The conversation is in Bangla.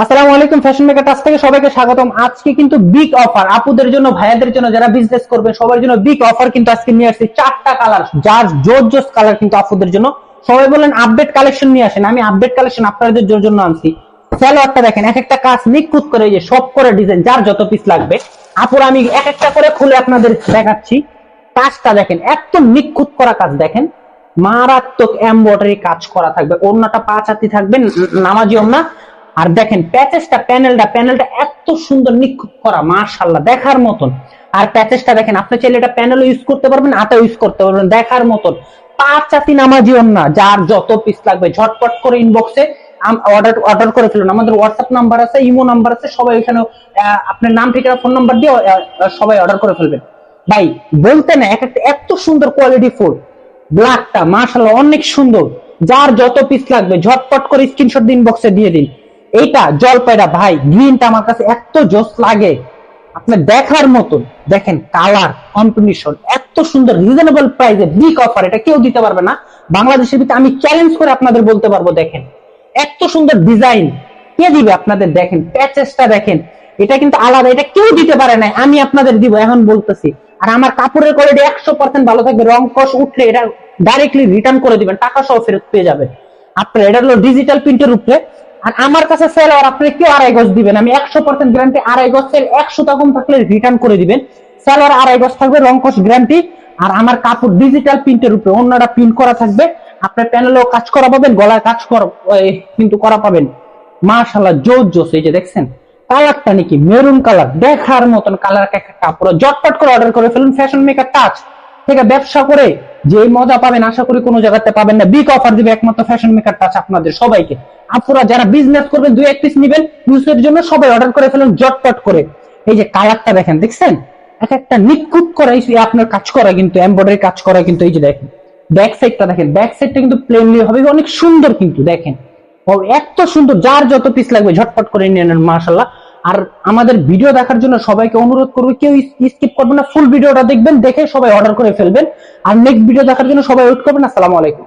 আসসালামু আলাইকুম, ফ্যাশন মেকার টাচ থেকে সবাইকে স্বাগতম। আজকে কিন্তু বিগ অফার আপুদের জন্য, ভাইয়াদের জন্য, যারা বিজনেস করবে সবার জন্য বিগ অফার কিন্তু আজকে নিয়ে আসছি। 4টা কালার, যার জোস কালার কিন্তু আপুদের জন্য। সবাই বলেন আপডেট কালেকশন নিয়ে আসেন, আমি আপডেট কালেকশন আপনাদের জন্য আনছি। সালোয়ারটা দেখেন, এক একটা কাজ নিখুঁত করে, এই যে সব করে ডিজাইন, যার যত পিস লাগবে আপুর আমি এক একটা করে খুলে আপনাদের দেখাচ্ছি। কাজটা দেখেন, একদম নিখুঁত করা কাজ দেখেন, মারাত্মক এমব্রয়ডারি কাজ করা থাকবে। ওড়নাটা 5 হাতি থাকবে, নামাজি ওড়না। আর দেখেন প্যাচেসটা, প্যানেলটা এত সুন্দর নিখুঁত করা, মাশাআল্লাহ দেখার মতন। আর প্যাচেসটা দেখেন, আপনি চাইলে এটা প্যানেলও ইউজ করতে পারবেন, হাতে ইউজ করতে পারবেন, দেখার মতন। 5 হাতি নামাজি ওড়না, যার যত পিস লাগবে ঝটপট করে ইনবক্সে অর্ডার করে ফেলুন। আমাদের হোয়াটসঅ্যাপ নাম্বার আছে, ইমো নাম্বার আছে, সবাই এখানে আপনার নাম, ঠিকানা, ফোন নাম্বার দিয়ে সবাই অর্ডার করে ফেলবেন। ভাই বলতে না, এক একটা এত সুন্দর কোয়ালিটি ফুল। ব্ল্যাকটা মাশাআল্লাহ অনেক সুন্দর, যার যত পিস লাগবে ঝটপট করে স্ক্রিনশট দিন, ইনবক্সে দিয়ে দিন। এইটা জলপাইটা ভাই, গ্রিনটা আমার কাছে এত জোস লাগে, আপনার দেখার মতন। দেখেন কালার কম্বিনেশন এত সুন্দর, রিজনেবল প্রাইসে বিগ অফার, এটা কেউ দিতে পারবে না বাংলাদেশের ভিতরে। আমি চ্যালেঞ্জ করে আপনাদের বলতে পারবো, দেখেন এত সুন্দর ডিজাইন কে দিবে আপনাদের। দেখেন প্যাচেসটা দেখেন, এটা কিন্তু আলাদা, এটা কেউ দিতে পারে না, আমি আপনাদের দিব, এখন বলতেছি। আর আমার কাপড়ের কোয়ালিটি 100% ভালো থাকবে, রং কস উঠলে এটা ডাইরেক্টলি রিটার্ন করে দিবেন, টাকা সহ ফেরত পেয়ে যাবে আপনার। এটা হলো ডিজিটাল প্রিন্টের উপরে। আর আমার কাছে সেল আর আপনি কেউ 2.5 গজ দিবেন, আমি 100% গ্যারান্টি। 2.5 গজ সেল 100 টাকা কম থাকলে রিটার্ন করে দিবেন। সেল আর 2.5 গজ থাকবে, রং কস গ্যারান্টি। আর আমার কাপড় ডিজিটাল প্রিন্টের উপরে, অন্যটা প্রিন্ট করা থাকবে, আপনার প্যানেলেও কাজ করা পাবেন, গলায় কাজ করা কিন্তু করা পাবেন। মাশাআল্লাহ জোস। এই যে দেখছেন কালারটা নাকি মেরুন কালার, দেখার মতন কালার। একটা কাপড় ঝটপট করে অর্ডার করে ফেলুন। ফ্যাশন মেকার টাচ থেকে ব্যবসা করে যে মজা পাবেন আশা করি কোনো জায়গাতে পাবেন না। বিগ অফার দিবে একমাত্র ফ্যাশন মেকার টাচ আপনাদের সবাইকে। আপনারা যারা বিজনেস করবেন 2-1 পিস নেবেন ইউজের জন্য, সবাই অর্ডার করে ফেলুন ঝটপট করে। এই যে কালারটা দেখেন, দেখছেন এক একটা নিখুঁত করা, আপনার কাজ করা কিন্তু, এমব্রয়ডারি কাজ করা কিন্তু। এই যে দেখেন ব্যাক সাইডটা দেখেন, ব্যাক সাইডটা কিন্তু প্লেনলি হবে, অনেক সুন্দর কিন্তু। দেখেন এত সুন্দর, যার যত পিস লাগবে ঝটপট করে নিয়ে নেন মাশাআল্লাহ। আর আমাদের ভিডিও দেখার জন্য সবাইকে অনুরোধ করবো, কেউ স্কিপ করবেন না, ফুল ভিডিওটা দেখবেন, দেখে সবাই অর্ডার করে ফেলবেন। আর নেক্সট ভিডিও দেখার জন্য সবাই ওয়েট করবেন। আসসালামু আলাইকুম।